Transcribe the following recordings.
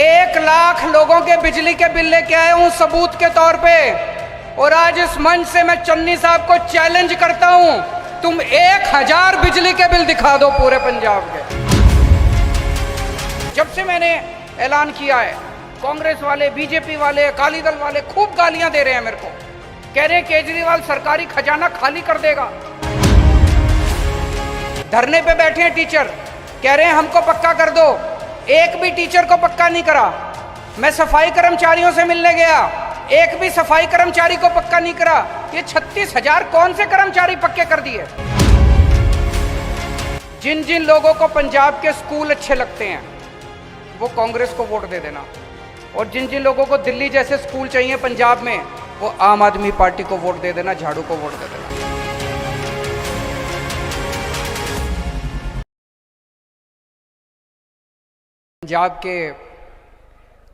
1 लाख लोगों के बिजली के बिल लेके आया हूं सबूत के तौर पे, और आज इस मंच से मैं चन्नी साहब को चैलेंज करता हूं, तुम 1000 बिजली के बिल दिखा दो पूरे पंजाब के। जब से मैंने ऐलान किया है, कांग्रेस वाले, बीजेपी वाले, अकाली दल वाले खूब गालियां दे रहे हैं मेरे को, कह रहे हैं केजरीवाल सरकारी खजाना खाली कर देगा। धरने पे बैठे हैं टीचर, कह रहे हैं हमको पक्का कर दो, एक भी टीचर को पक्का नहीं करा। मैं सफाई कर्मचारियों से मिलने गया, एक भी सफाई कर्मचारी को पक्का नहीं करा। ये 36,000 कौन से कर्मचारी पक्के कर दिए? जिन जिन लोगों को पंजाब के स्कूल अच्छे लगते हैं वो कांग्रेस को वोट दे देना, और जिन जिन लोगों को दिल्ली जैसे स्कूल चाहिए पंजाब में वो आम आदमी पार्टी को वोट दे देना, झाड़ू को वोट दे देना। पंजाब के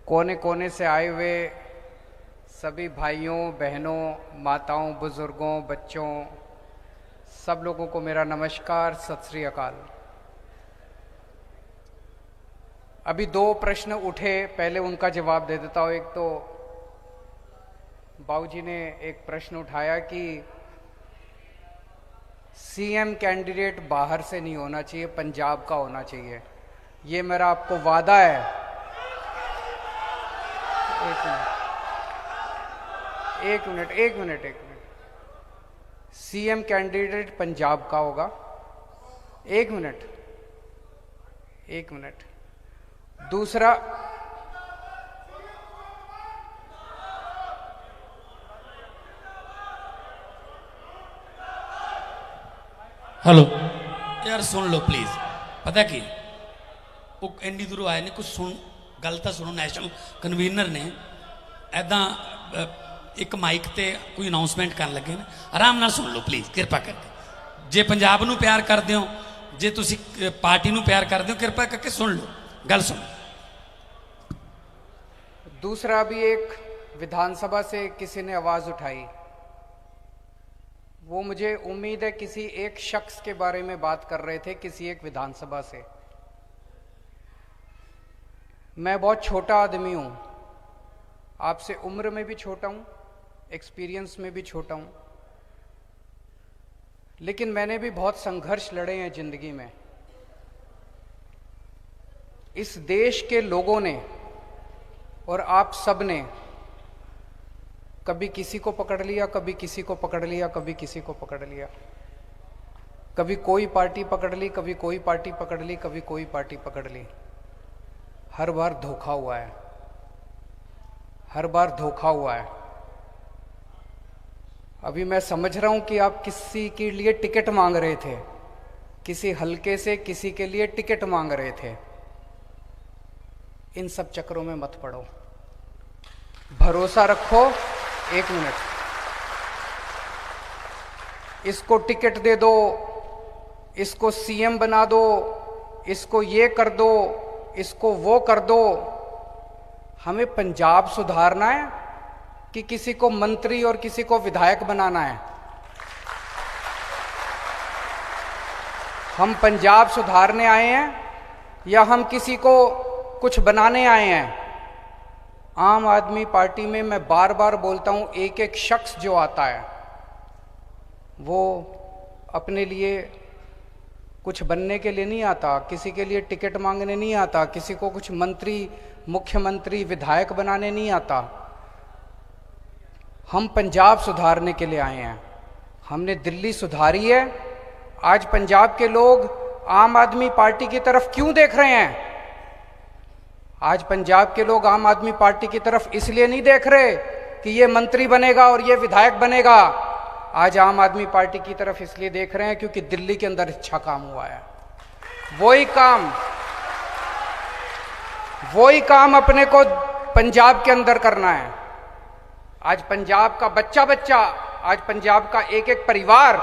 कोने कोने से आए हुए सभी भाइयों, बहनों, माताओं, बुजुर्गों, बच्चों, सब लोगों को मेरा नमस्कार, सत श्री अकाल। अभी 2 प्रश्न उठे, पहले उनका जवाब दे देता हूं। एक तो बाबूजी ने एक प्रश्न उठाया कि सीएम कैंडिडेट बाहर से नहीं होना चाहिए, पंजाब का होना चाहिए। ये मेरा आपको वादा है। एक मिनट। सीएम कैंडिडेट पंजाब का होगा। एक मिनट। दूसरा, हेलो यार सुन लो प्लीज। पता की वो ਇੰਨੀ ਦੂਰੋਂ ਆਏ ਨੇ, ਕੁਝ ਸੁਣ, ਗੱਲ ਤਾਂ ਸੁਣੋ। ਨੈਸ਼ਨਲ ਕਨਵੀਨਰ ਨੇ ਐਦਾਂ ਇੱਕ ਮਾਈਕ ਤੇ ਕੋਈ ਅਨਾਉਂਸਮੈਂਟ ਕਰਨ ਲੱਗੇ ਨੇ, ਆਰਾਮ ਨਾਲ ਸੁਣ ਲਓ ਪਲੀਜ਼, ਕਿਰਪਾ ਕਰਕੇ। ਜੇ ਪੰਜਾਬ ਨੂੰ ਪਿਆਰ ਕਰਦੇ ਹੋ, ਜੇ ਤੁਸੀਂ ਪਾਰਟੀ ਨੂੰ ਪਿਆਰ ਕਰਦੇ ਹੋ, ਕਿਰਪਾ ਕਰਕੇ ਸੁਣ ਲਓ, ਗੱਲ ਸੁਣੋ। दूसरा भी एक विधानसभा से किसी ने आवाज उठाई, वो मुझे उम्मीद है किसी एक शख्स के बारे में बात कर रहे थे, किसी एक विधानसभा से। मैं बहुत छोटा आदमी हूं, आपसे उम्र में भी छोटा हूं, एक्सपीरियंस में भी छोटा हूं, लेकिन मैंने भी बहुत संघर्ष लड़े हैं जिंदगी में। इस देश के लोगों ने और आप सब ने कभी किसी को पकड़ लिया, कभी किसी को पकड़ लिया, कभी किसी को पकड़ लिया, कभी कोई पार्टी पकड़ ली, कभी कोई पार्टी पकड़ ली, कभी कोई पार्टी पकड़ ली। हर बार धोखा हुआ है, हर बार धोखा हुआ है। अभी मैं समझ रहा हूं कि आप किसी के लिए टिकट मांग रहे थे, किसी हलके से किसी के लिए टिकट मांग रहे थे। इन सब चक्करों में मत पड़ो, भरोसा रखो। एक मिनट, इसको टिकट दे दो, इसको सीएम बना दो, इसको ये कर दो, इसको वो कर दो। हमें पंजाब सुधारना है कि किसी को मंत्री और किसी को विधायक बनाना है? हम पंजाब सुधारने आए हैं या हम किसी को कुछ बनाने आए हैं? आम आदमी पार्टी में मैं बार बार बोलता हूं, एक एक शख्स जो आता है वो अपने लिए कुछ बनने के लिए नहीं आता, किसी के लिए टिकट मांगने नहीं आता, किसी को कुछ मंत्री, मुख्यमंत्री, विधायक बनाने नहीं आता। हम पंजाब सुधारने के लिए आए हैं। हमने दिल्ली सुधारी है। आज पंजाब के लोग आम आदमी पार्टी की तरफ क्यों देख रहे हैं? आज पंजाब के लोग आम आदमी पार्टी की तरफ इसलिए नहीं देख रहे कि ये मंत्री बनेगा और ये विधायक बनेगा। आज आम आदमी पार्टी की तरफ इसलिए देख रहे हैं क्योंकि दिल्ली के अंदर अच्छा काम हुआ है। वही काम अपने को पंजाब के अंदर करना है। आज पंजाब का बच्चा, आज पंजाब का एक एक परिवार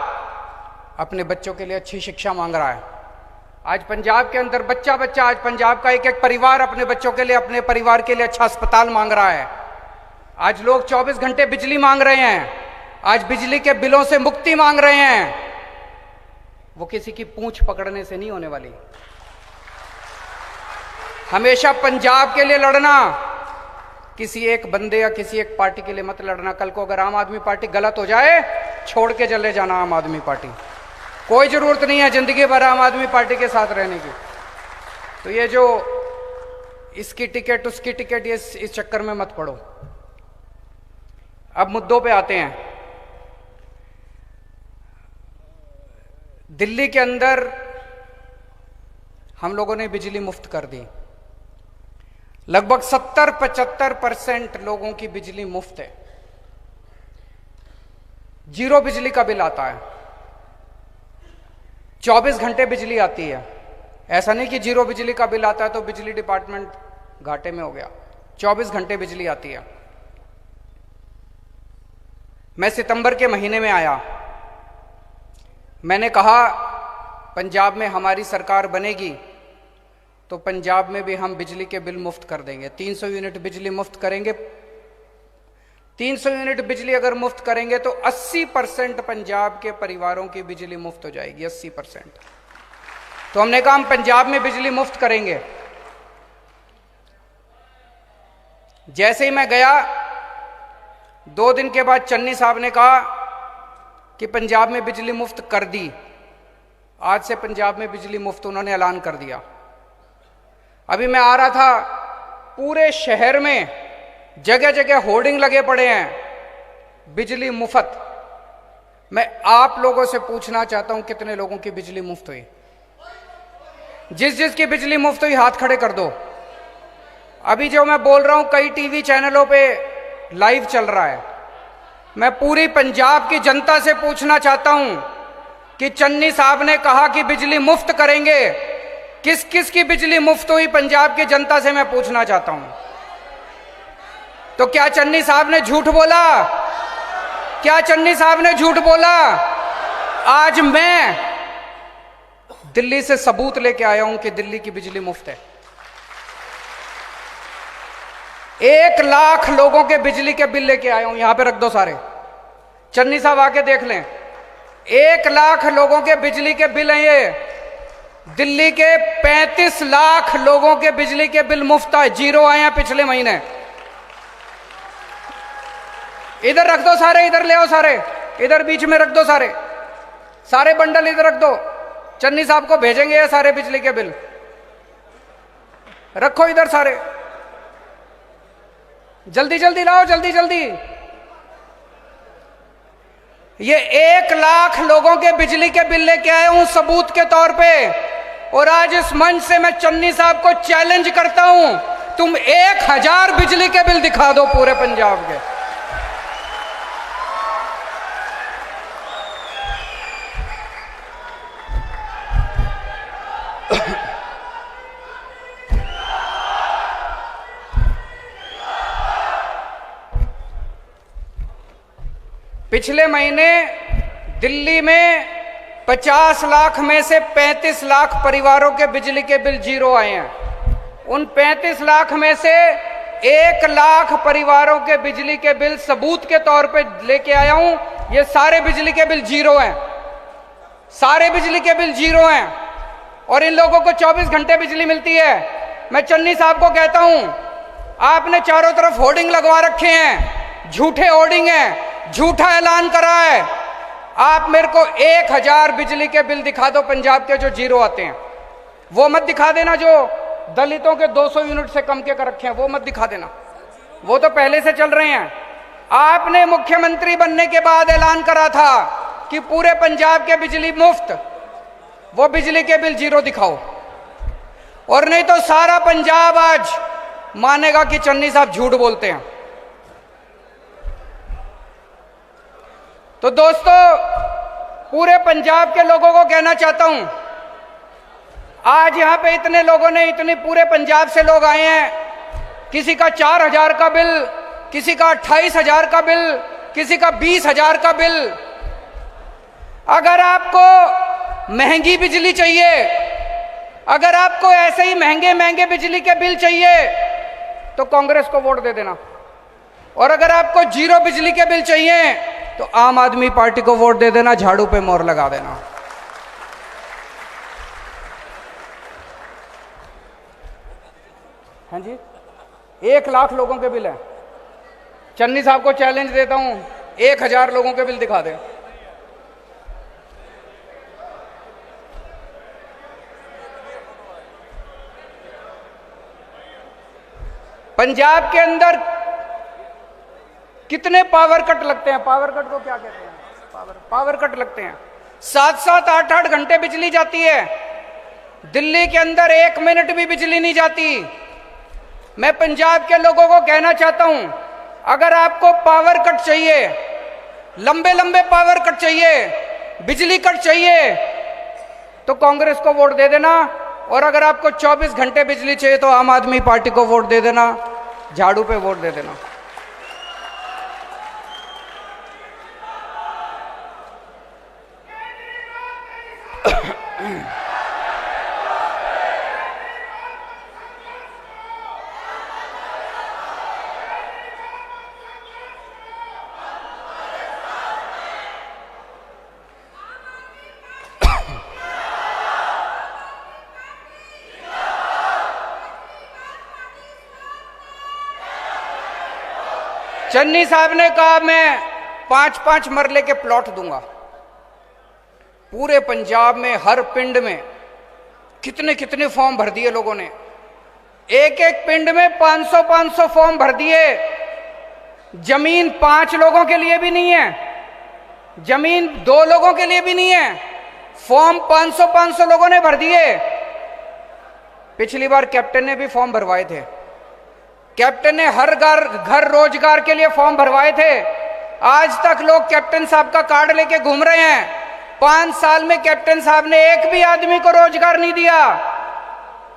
अपने बच्चों के लिए अच्छी शिक्षा मांग रहा है। आज पंजाब के अंदर बच्चा, आज पंजाब का एक एक परिवार अपने बच्चों के लिए, अपने परिवार के लिए अच्छा अस्पताल मांग रहा है। आज लोग 24 घंटे बिजली मांग रहे हैं, आज बिजली के बिलों से मुक्ति मांग रहे हैं। वो किसी की पूंछ पकड़ने से नहीं होने वाली। हमेशा पंजाब के लिए लड़ना, किसी एक बंदे या किसी एक पार्टी के लिए मत लड़ना। कल को अगर आम आदमी पार्टी गलत हो जाए, छोड़ के चले जाना आम आदमी पार्टी। कोई जरूरत नहीं है जिंदगी भर आम आदमी पार्टी के साथ रहने की। तो ये जो इसकी टिकट उसकी टिकट, ये इस चक्कर में मत पड़ो। अब मुद्दों पे आते हैं। दिल्ली के अंदर हम लोगों ने बिजली मुफ्त कर दी। लगभग 70-75% लोगों की बिजली मुफ्त है। जीरो बिजली का बिल आता है। 24 घंटे बिजली आती है। ऐसा नहीं कि जीरो बिजली का बिल आता है तो बिजली डिपार्टमेंट घाटे में हो गया। 24 घंटे बिजली आती है। मैं सितंबर के महीने में आया, मैंने कहा पंजाब में हमारी सरकार बनेगी तो पंजाब में भी हम बिजली के बिल मुफ्त कर देंगे। 300 यूनिट बिजली मुफ्त करेंगे। 300 यूनिट बिजली अगर मुफ्त करेंगे तो 80% पंजाब के परिवारों की बिजली मुफ्त हो जाएगी। 80%। तो हमने कहा हम पंजाब में बिजली मुफ्त करेंगे। जैसे ही मैं गया, 2 दिन के बाद चन्नी साहब ने कहा कि पंजाब में बिजली मुफ्त कर दी। आज से पंजाब में बिजली मुफ्त उन्होंने ऐलान कर दिया। अभी मैं आ रहा था, पूरे शहर में जगह जगह होर्डिंग लगे पड़े हैं, बिजली मुफ्त। मैं आप लोगों से पूछना चाहता हूं कितने लोगों की बिजली मुफ्त हुई? जिस जिसकी बिजली मुफ्त हुई हाथ खड़े कर दो। अभी जो मैं बोल रहा हूं कई टीवी चैनलों पे लाइव चल रहा है। मैं पूरी पंजाब की जनता से पूछना चाहता हूं कि चन्नी साहब ने कहा कि बिजली मुफ्त करेंगे, किस किस की बिजली मुफ्त हुई? पंजाब की जनता से मैं पूछना चाहता हूं। तो क्या चन्नी साहब ने झूठ बोला? क्या चन्नी साहब ने झूठ बोला? आज मैं दिल्ली से सबूत लेके आया हूं कि दिल्ली की बिजली मुफ्त है। 1 लाख लोगों के बिजली के बिल लेके आया हूं। यहां पे रख दो सारे, चन्नी साहब आके देख लें। 1 लाख लोगों के बिजली के बिल हैं ये। दिल्ली के 35 लाख लोगों के बिजली के बिल मुफ्त आए, जीरो आए हैं पिछले महीने। इधर रख दो सारे, इधर ले आओ सारे, इधर बीच में रख दो सारे, सारे बंडल इधर रख दो। चन्नी साहब को भेजेंगे ये सारे बिजली के बिल। रखो इधर सारे, जल्दी जल्दी लाओ, जल्दी जल्दी। ये 1 लाख लोगों के बिजली के बिल लेके आया हूं सबूत के तौर पे। और आज इस मंच से मैं चन्नी साहब को चैलेंज करता हूं, तुम 1000 बिजली के बिल दिखा दो पूरे पंजाब के। पिछले महीने दिल्ली में 50 लाख में से 35 लाख परिवारों के बिजली के बिल जीरो आए हैं। उन 35 लाख में से 1 लाख परिवारों के बिजली के बिल सबूत के तौर पे लेके आया हूं। ये सारे बिजली के बिल जीरो हैं, सारे बिजली के बिल जीरो हैं। और इन लोगों को 24 घंटे बिजली मिलती है। मैं चन्नी साहब को कहता हूं, आपने चारों तरफ होर्डिंग लगवा रखे हैं, झूठे होर्डिंग हैं, झूठा ऐलान करा है। आप मेरे को 1000 बिजली के बिल दिखा दो पंजाब के जो जीरो आते हैं। वो मत दिखा देना जो दलितों के 200 यूनिट से कम के कर रखे हैं, वो मत दिखा देना, वो तो पहले से चल रहे हैं। आपने मुख्यमंत्री बनने के बाद ऐलान करा था कि पूरे पंजाब के बिजली मुफ्त, वो बिजली के बिल जीरो दिखाओ। और नहीं तो सारा पंजाब आज मानेगा कि चन्नी साहब झूठ बोलते हैं। तो दोस्तों, पूरे पंजाब के लोगों को कहना चाहता हूं, आज यहां पे इतने लोगों ने, इतने पूरे पंजाब से लोग आए हैं। किसी का 4000 का बिल, किसी का 28,000 का बिल, किसी का 20,000 का बिल। अगर आपको महंगी बिजली चाहिए, अगर आपको ऐसे ही महंगे महंगे बिजली के बिल चाहिए तो कांग्रेस को वोट दे देना। और अगर आपको जीरो बिजली के बिल चाहिए तो आम आदमी पार्टी को वोट दे देना, झाड़ू पे मोहर लगा देना। हाँ जी, 1 लाख लोगों के बिल हैं। चन्नी साहब को चैलेंज देता हूं, 1000 लोगों के बिल दिखा दे। पंजाब के अंदर कितने पावर कट लगते हैं? पावर कट को क्या कहते हैं? पावर कट लगते हैं। 7-7, 8-8 घंटे बिजली जाती है। दिल्ली के अंदर 1 मिनट भी बिजली नहीं जाती। मैं पंजाब के लोगों को कहना चाहता हूं, अगर आपको पावर कट चाहिए, लंबे लंबे पावर कट चाहिए, बिजली कट चाहिए, तो कांग्रेस को वोट दे देना। और अगर आपको 24 घंटे बिजली चाहिए तो आम आदमी पार्टी को वोट दे देना, झाड़ू पे वोट दे देना। चन्नी साहब ने कहा मैं 5-5 मरले के प्लॉट दूंगा। पूरे पंजाब में हर पिंड में कितने कितने फॉर्म भर दिए लोगों ने। एक एक पिंड में 500-500 फॉर्म भर दिए। जमीन 5 लोगों के लिए भी नहीं है, जमीन 2 लोगों के लिए भी नहीं है, फॉर्म 500-500 लोगों ने भर दिए। पिछली बार कैप्टन ने भी फॉर्म भरवाए थे। कैप्टन ने हर घर रोजगार के लिए फॉर्म भरवाए थे। आज तक लोग कैप्टन साहब का कार्ड लेके घूम रहे हैं। 5 साल में कैप्टन साहब ने एक भी आदमी को रोजगार नहीं दिया।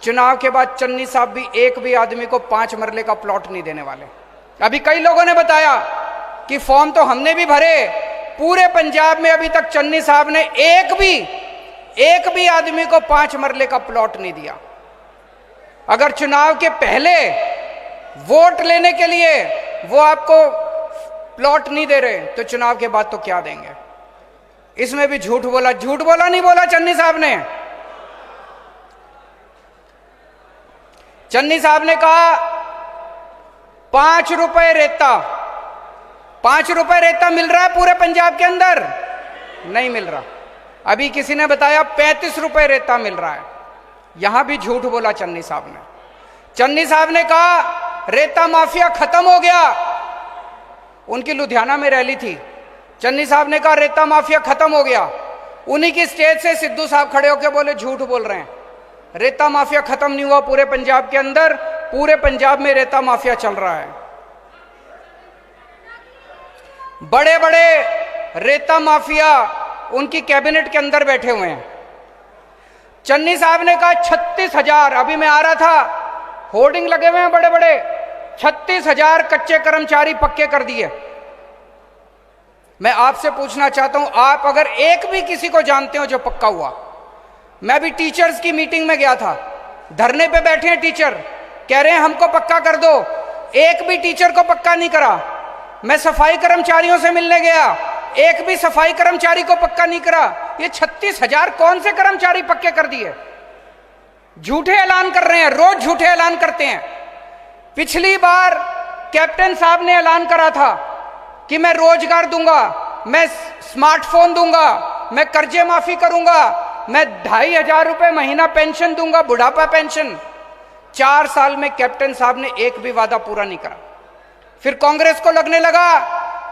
चुनाव के बाद चन्नी साहब भी एक भी आदमी को 5 मरले का प्लॉट नहीं देने वाले। अभी कई लोगों ने बताया कि फॉर्म तो हमने भी भरे, पूरे पंजाब में अभी तक चन्नी साहब ने एक भी आदमी को 5 मरले का प्लॉट नहीं दिया। अगर चुनाव के पहले वोट लेने के लिए वो आपको प्लॉट नहीं दे रहे तो चुनाव के बाद तो क्या देंगे? इसमें भी झूठ बोला नहीं बोला चन्नी साहब ने। चन्नी साहब ने कहा 5 रुपए रेता, 5 रुपए रेता मिल रहा है पूरे पंजाब के अंदर? नहीं मिल रहा। अभी किसी ने बताया 35 रुपए रेता मिल रहा है। यहां भी झूठ बोला चन्नी साहब ने। चन्नी साहब ने कहा रेता माफिया खत्म हो गया। उनकी लुधियाना में रैली थी। चन्नी साहब ने कहा रेता माफिया खत्म हो गया। उन्हीं की स्टेज से सिद्धू साहब खड़े होकर बोले झूठ बोल रहे हैं, रेता माफिया खत्म नहीं हुआ पूरे पंजाब के अंदर, पूरे पंजाब में रेता माफिया चल रहा है। बड़े बड़े रेता माफिया उनकी कैबिनेट के अंदर बैठे हुए हैं। चन्नी साहब ने कहा 36,000, अभी मैं आ रहा था, होर्डिंग लगे हुए हैं बड़े बड़े, 36,000 कच्चे कर्मचारी पक्के कर दिए। मैं आपसे पूछना चाहता हूं, आप अगर एक भी किसी को जानते हो जो पक्का हुआ? मैं भी टीचर्स की मीटिंग में गया था, धरने पे बैठे हैं टीचर, कह रहे हैं हमको पक्का कर दो। एक भी टीचर को पक्का नहीं करा। मैं सफाई कर्मचारियों से मिलने गया, एक भी सफाई कर्मचारी को पक्का नहीं करा। ये 36,000 कौन से कर्मचारी पक्के कर दिए? झूठे ऐलान कर रहे हैं, रोज झूठे ऐलान करते हैं। पिछली बार कैप्टन साहब ने ऐलान करा था कि मैं रोजगार दूंगा, मैं स्मार्टफोन दूंगा, मैं कर्जे माफी करूंगा, मैं 2,500 रुपए महीना पेंशन दूंगा, बुढ़ापा पेंशन। 4 साल में कैप्टन साहब ने एक भी वादा पूरा नहीं करा। फिर कांग्रेस को लगने लगा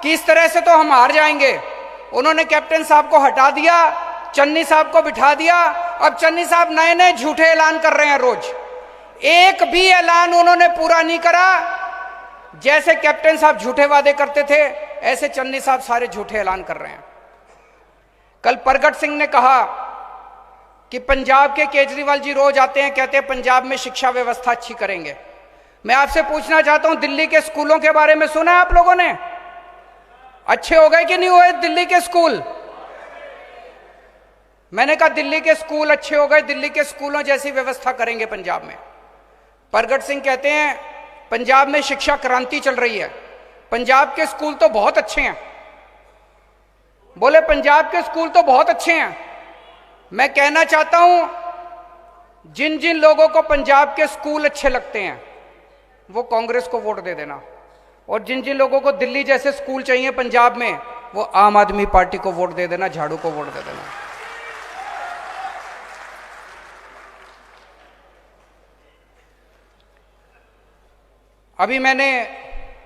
कि इस तरह से तो हम हार जाएंगे। उन्होंने कैप्टन साहब को हटा दिया, चन्नी साहब को बिठा दिया। अब चन्नी साहब नए नए झूठे ऐलान कर रहे हैं रोज। एक भी ऐलान उन्होंने पूरा नहीं करा। जैसे कैप्टन साहब झूठे वादे करते थे, ऐसे चन्नी साहब सारे झूठे ऐलान कर रहे हैं। कल प्रगट सिंह ने कहा कि पंजाब के केजरीवाल जी रोज आते हैं, कहते हैं पंजाब में शिक्षा व्यवस्था अच्छी करेंगे। मैं आपसे पूछना चाहता हूं, दिल्ली के स्कूलों के बारे में सुना है आप लोगों ने? अच्छे हो गए कि नहीं हुए दिल्ली के स्कूल? मैंने कहा दिल्ली के स्कूल अच्छे हो गए, दिल्ली के स्कूलों जैसी व्यवस्था करेंगे पंजाब में। प्रगट सिंह कहते हैं पंजाब में शिक्षा क्रांति चल रही है, पंजाब के स्कूल तो बहुत अच्छे हैं। बोले पंजाब के स्कूल तो बहुत अच्छे हैं। मैं कहना चाहता हूं, जिन जिन लोगों को पंजाब के स्कूल अच्छे लगते हैं वो कांग्रेस को वोट दे देना, और जिन जिन लोगों को दिल्ली जैसे स्कूल चाहिए पंजाब में, वो आम आदमी पार्टी को वोट दे देना, झाड़ू को वोट दे देना। अभी मैंने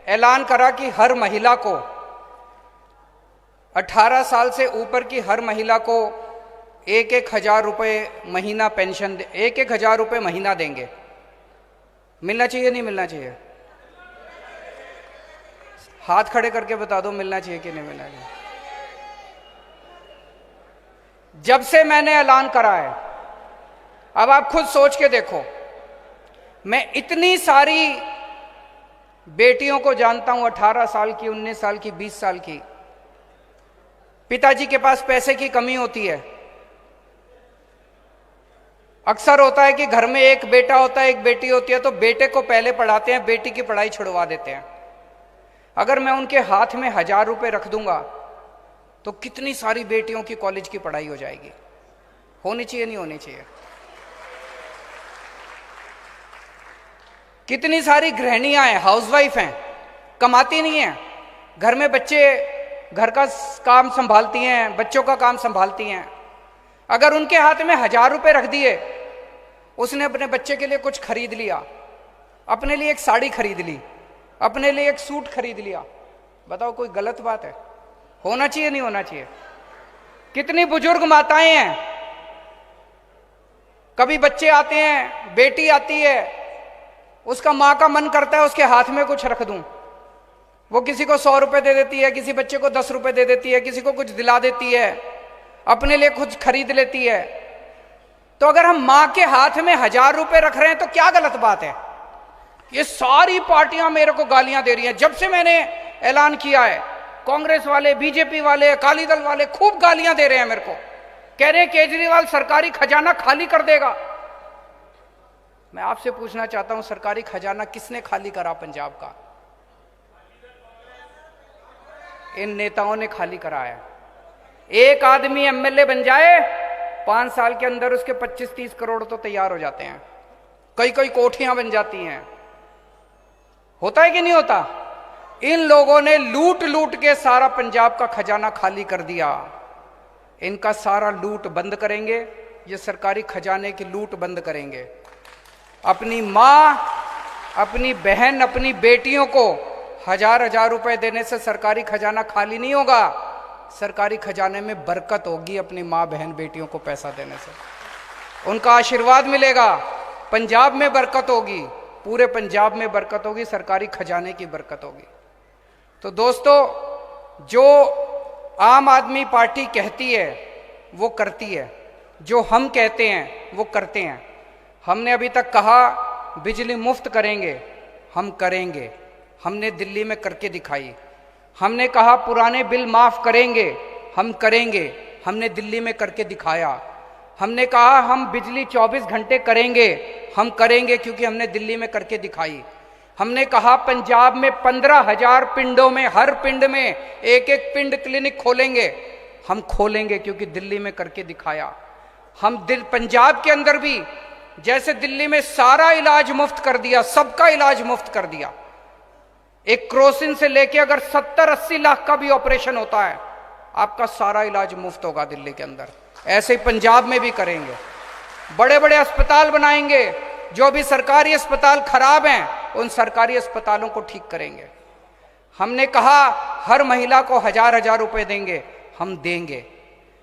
ऐलान करा कि हर महिला को, 18 साल से ऊपर की हर महिला को 1,000 रुपये महीना पेंशन, 1,000 रुपये महीना देंगे। मिलना चाहिए नहीं मिलना चाहिए? हाथ खड़े करके बता दो मिलना चाहिए कि नहीं मिलना चाहिए। जब से मैंने ऐलान करा है, अब आप खुद सोच के देखो, मैं इतनी सारी बेटियों को जानता हूं, 18 साल की, 19 साल की, 20 साल की, पिताजी के पास पैसे की कमी होती है। अक्सर होता है कि घर में एक बेटा होता है, एक बेटी होती है, तो बेटे को पहले पढ़ाते हैं, बेटी की पढ़ाई छुड़वा देते हैं। अगर मैं उनके हाथ में 1,000 रुपए रख दूंगा तो कितनी सारी बेटियों की कॉलेज की पढ़ाई हो जाएगी। होनी चाहिए नहीं होनी चाहिए? कितनी सारी गृहिणियां हैं, हाउसवाइफ हैं, कमाती नहीं हैं, घर में बच्चे, घर का काम संभालती हैं, बच्चों का काम संभालती हैं। अगर उनके हाथ में 1,000 रुपए रख दिए, उसने अपने बच्चे के लिए कुछ खरीद लिया, अपने लिए एक साड़ी खरीद ली, अपने लिए एक सूट खरीद लिया, बताओ कोई गलत बात है? होना चाहिए नहीं होना चाहिए? कितनी बुजुर्ग माताएं हैं, कभी बच्चे आते हैं, बेटी आती है, उसका मां का मन करता है उसके हाथ में कुछ रख दूं, वो किसी को 100 रुपए दे देती है, किसी बच्चे को 10 रुपए दे देती है, किसी को कुछ दिला देती है, अपने लिए कुछ खरीद लेती है। तो अगर हम मां के हाथ में 1,000 रुपए रख रहे हैं तो क्या गलत बात है? ये सारी पार्टियां मेरे को गालियां दे रही हैं। जब से मैंने ऐलान किया है, कांग्रेस वाले, बीजेपी वाले, अकाली दल वाले खूब गालियां दे रहे हैं मेरे को, कह रहे हैं केजरीवाल सरकारी खजाना खाली कर देगा। मैं आपसे पूछना चाहता हूं, सरकारी खजाना किसने खाली करा पंजाब का? इन नेताओं ने खाली कराया। एक आदमी एमएलए बन जाए, 5 साल के अंदर उसके 25-30 करोड़ तो तैयार हो जाते हैं, कई कई कोठियां बन जाती हैं। होता है कि नहीं होता? इन लोगों ने लूट लूट के सारा पंजाब का खजाना खाली कर दिया। इनका सारा लूट बंद करेंगे, ये सरकारी खजाने की लूट बंद करेंगे। अपनी मां, अपनी बहन, अपनी बेटियों को 1,000 रुपए देने से सरकारी खजाना खाली नहीं होगा, सरकारी खजाने में बरकत होगी। अपनी मां, बहन, बेटियों को पैसा देने से उनका आशीर्वाद मिलेगा, पंजाब में बरकत होगी, पूरे पंजाब में बरकत होगी, सरकारी खजाने की बरकत होगी। तो दोस्तों, जो आम आदमी पार्टी कहती है वो करती है, जो हम कहते हैं वो करते हैं। हमने अभी तक कहा बिजली मुफ्त करेंगे, हम करेंगे, हमने दिल्ली में करके दिखाई। हमने कहा पुराने बिल माफ करेंगे, हम करेंगे, हमने दिल्ली में करके दिखाया। हमने कहा हम बिजली 24 घंटे करेंगे, हम करेंगे, क्योंकि हमने दिल्ली में करके दिखाई। हमने कहा पंजाब में 15,000 पिंडों में, हर पिंड में एक एक पिंड क्लिनिक खोलेंगे, हम खोलेंगे, क्योंकि दिल्ली में करके दिखाया। हम पंजाब के अंदर भी जैसे दिल्ली में सारा इलाज मुफ्त कर दिया, सबका इलाज मुफ्त कर दिया। एक क्रोसिन से लेके अगर 70-80 लाख का भी ऑपरेशन होता है, आपका सारा इलाज मुफ्त होगा दिल्ली के अंदर। ऐसे ही पंजाब में भी करेंगे। बड़े बड़े अस्पताल बनाएंगे, जो भी सरकारी अस्पताल खराब हैं उन सरकारी अस्पतालों को ठीक करेंगे। हमने कहा हर महिला को 1,000 रुपए देंगे, हम देंगे।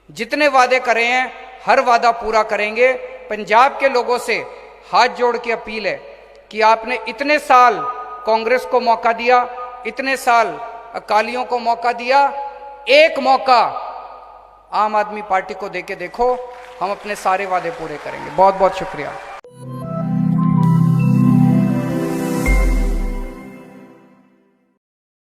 जितने वादे करे हैं हर वादा पूरा करेंगे। पंजाब के लोगों से हाथ जोड़ के अपील है कि आपने इतने साल कांग्रेस को मौका दिया, इतने साल अकालियों को मौका दिया, एक मौका आम आदमी पार्टी को देके देखो, हम अपने सारे वादे पूरे करेंगे। बहुत बहुत शुक्रिया।